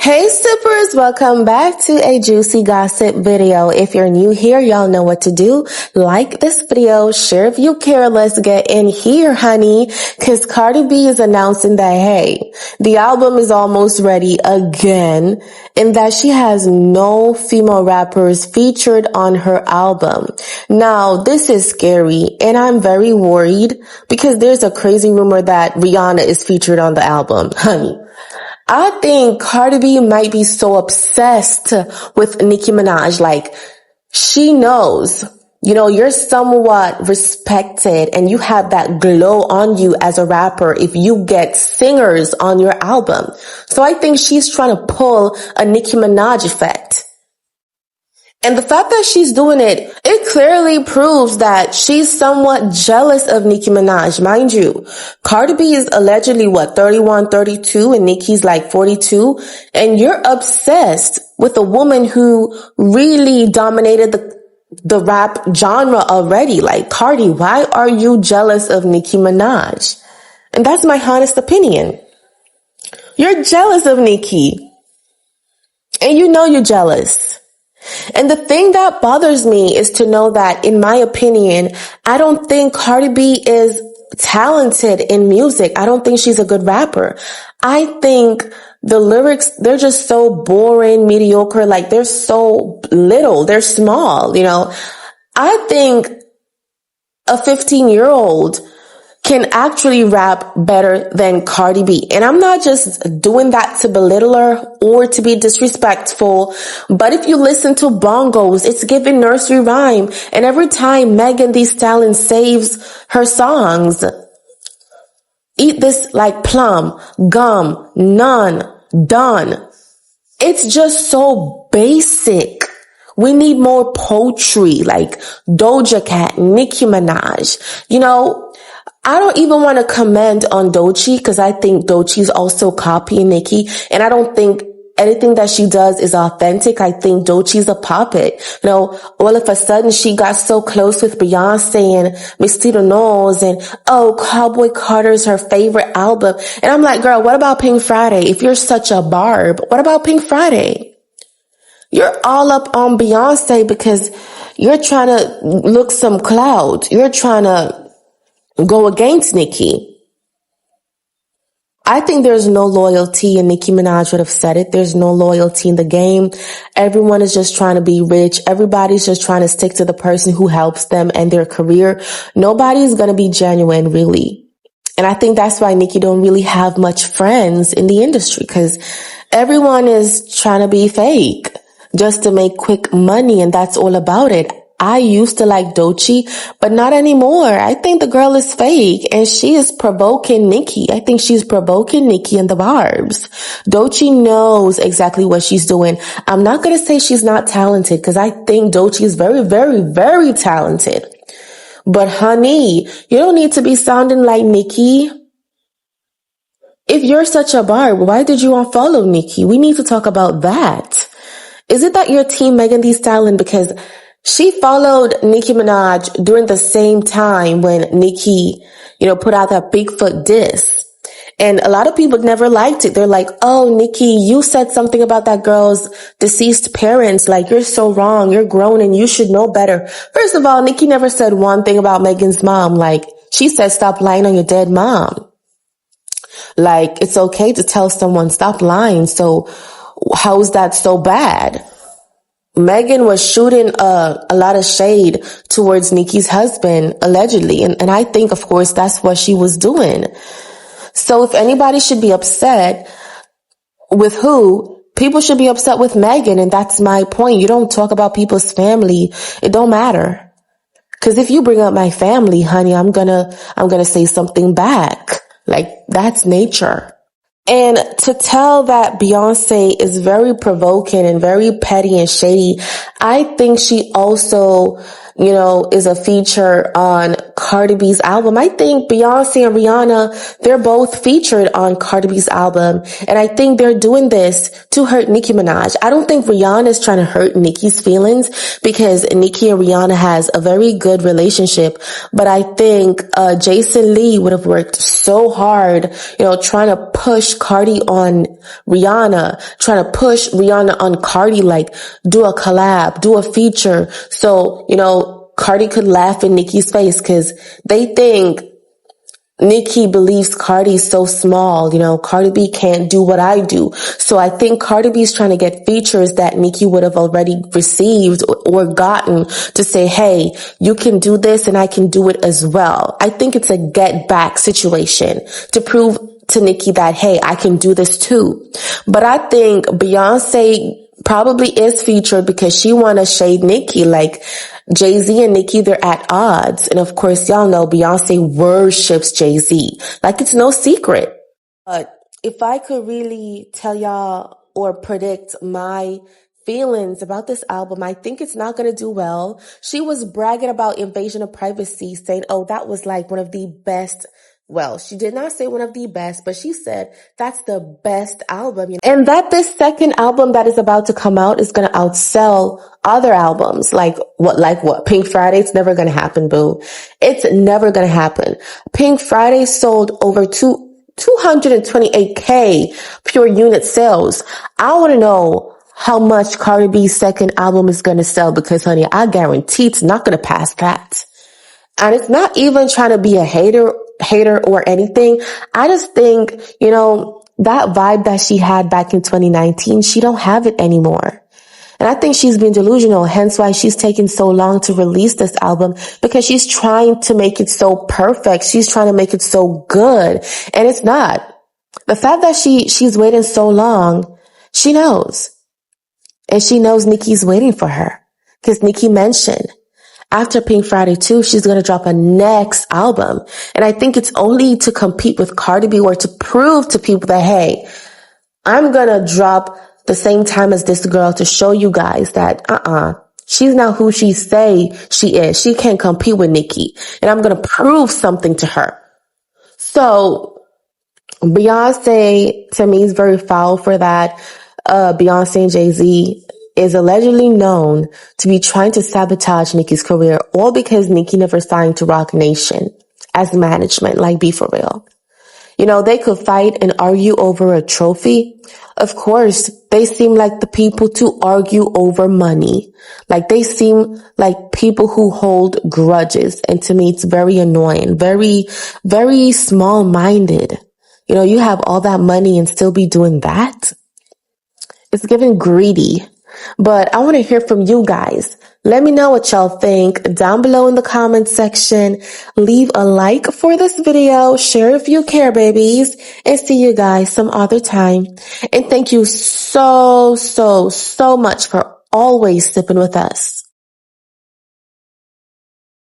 Hey sippers, welcome back to a juicy gossip video. If you're new here, y'all know what to do. Like this video, share if you care. Let's get in here, honey, cause Cardi B is announcing that, hey, the album is almost ready again and that she has no female rappers featured on her album. Now, this is scary and I'm very worried because there's a crazy rumor that Rihanna is featured on the album, honey. I think Cardi B might be so obsessed with Nicki Minaj. Like, she knows, you're somewhat respected and you have that glow on you as a rapper if you get singers on your album. So I think she's trying to pull a Nicki Minaj effect. And the fact that she's doing it, it clearly proves that she's somewhat jealous of Nicki Minaj. Mind you, Cardi B is allegedly 31, 32 and Nicki's like 42. And you're obsessed with a woman who really dominated the rap genre already. Like, Cardi, why are you jealous of Nicki Minaj? And that's my honest opinion. You're jealous of Nicki. And you know you're jealous. And the thing that bothers me is to know that, in my opinion, I don't think Cardi B is talented in music. I don't think she's a good rapper. I think the lyrics, they're just so boring, mediocre, like they're so little, they're small, I think a 15-year-old can actually rap better than Cardi B. And I'm not just doing that to belittle her or to be disrespectful, but if you listen to bongos, it's giving nursery rhyme. And every time Megan Thee Stallion saves her songs, eat this like plum, gum, none, done. It's just so basic. We need more poetry like Doja Cat, Nicki Minaj. I don't even want to comment on Doechii because I think Doechii's also copying Nicki, and I don't think anything that she does is authentic. I think Doechii's a puppet. All of a sudden she got so close with Beyonce and Mistito Knowles and, Cowboy Carter's her favorite album. And I'm like, girl, what about Pink Friday? If you're such a barb, what about Pink Friday? You're all up on Beyonce because you're trying to look some clout. You're trying to go against Nicki. I think there's no loyalty, and Nicki Minaj would have said it. There's no loyalty in the game. Everyone is just trying to be rich. Everybody's just trying to stick to the person who helps them and their career. Nobody's going to be genuine, really. And I think that's why Nicki don't really have much friends in the industry, because everyone is trying to be fake just to make quick money, and that's all about it. I used to like Doechii, but not anymore. I think the girl is fake and she is provoking Nicki. I think she's provoking Nicki and the barbs. Doechii knows exactly what she's doing. I'm not going to say she's not talented because I think Doechii is very, very, very talented. But honey, you don't need to be sounding like Nicki. If you're such a barb, why did you unfollow Nicki? We need to talk about that. Is it that you're team Megan Thee Stallion because she followed Nicki Minaj during the same time when Nicki, put out that Bigfoot diss. And a lot of people never liked it. They're like, oh, Nicki, you said something about that girl's deceased parents. Like, you're so wrong. You're grown and you should know better. First of all, Nicki never said one thing about Megan's mom. Like, she said, stop lying on your dead mom. Like, it's okay to tell someone, stop lying. So how is that so bad? Megan was shooting a lot of shade towards Nicki's husband, allegedly. And I think, of course, that's what she was doing. So if anybody should be upset with who, people should be upset with Megan. And that's my point. You don't talk about people's family. It don't matter. Because if you bring up my family, honey, I'm gonna say something back. Like, that's nature. And to tell that Beyonce is very provoking and very petty and shady, I think she also is a feature on Cardi B's album. I think Beyonce and Rihanna, they're both featured on Cardi B's album. And I think they're doing this to hurt Nicki Minaj. I don't think Rihanna is trying to hurt Nicki's feelings because Nicki and Rihanna has a very good relationship. But I think, Jason Lee would have worked so hard, trying to push Cardi on Rihanna, trying to push Rihanna on Cardi, like do a collab, do a feature. So, Cardi could laugh in Nicki's face because they think Nicki believes Cardi's so small. Cardi B can't do what I do. So I think Cardi B's trying to get features that Nicki would have already received or gotten to say, hey, you can do this and I can do it as well. I think it's a get back situation to prove to Nicki that, hey, I can do this too. But I think Beyonce probably is featured because she want to shade Nicki. Like Jay-Z and Nicki, they're at odds. And of course, y'all know Beyonce worships Jay-Z. Like it's no secret. But if I could really tell y'all or predict my feelings about this album, I think it's not going to do well. She was bragging about Invasion of Privacy, saying, oh, that was like one of the best. Well, she did not say one of the best, but she said that's the best album. And that this second album that is about to come out is going to outsell other albums. Like what? Pink Friday? It's never going to happen, boo. It's never going to happen. Pink Friday sold over 228K pure unit sales. I want to know how much Cardi B's second album is going to sell because, honey, I guarantee it's not going to pass that. And it's not even trying to be a hater or anything. I just think, that vibe that she had back in 2019, she don't have it anymore. And I think she's been delusional, hence why she's taken so long to release this album, because she's trying to make it so perfect. She's trying to make it so good. And it's not. The fact that she's waiting so long, she knows. And she knows Nicki's waiting for her. Because Nicki mentioned, after Pink Friday 2, she's going to drop a next album. And I think it's only to compete with Cardi B or to prove to people that, hey, I'm going to drop the same time as this girl to show you guys that, she's not who she say she is. She can't compete with Nicki. And I'm going to prove something to her. So Beyonce, to me, is very foul for that. Beyonce and Jay-Z is allegedly known to be trying to sabotage Nicki's career, all because Nicki never signed to Roc Nation as management. Like, be for real. They could fight and argue over a trophy. Of course, they seem like the people to argue over money. Like, they seem like people who hold grudges. And to me, it's very annoying, very, very small-minded. You have all that money and still be doing that? It's giving greedy. But I want to hear from you guys. Let me know what y'all think down below in the comment section. Leave a like for this video. Share if you care, babies. And see you guys some other time. And thank you so much for always sipping with us.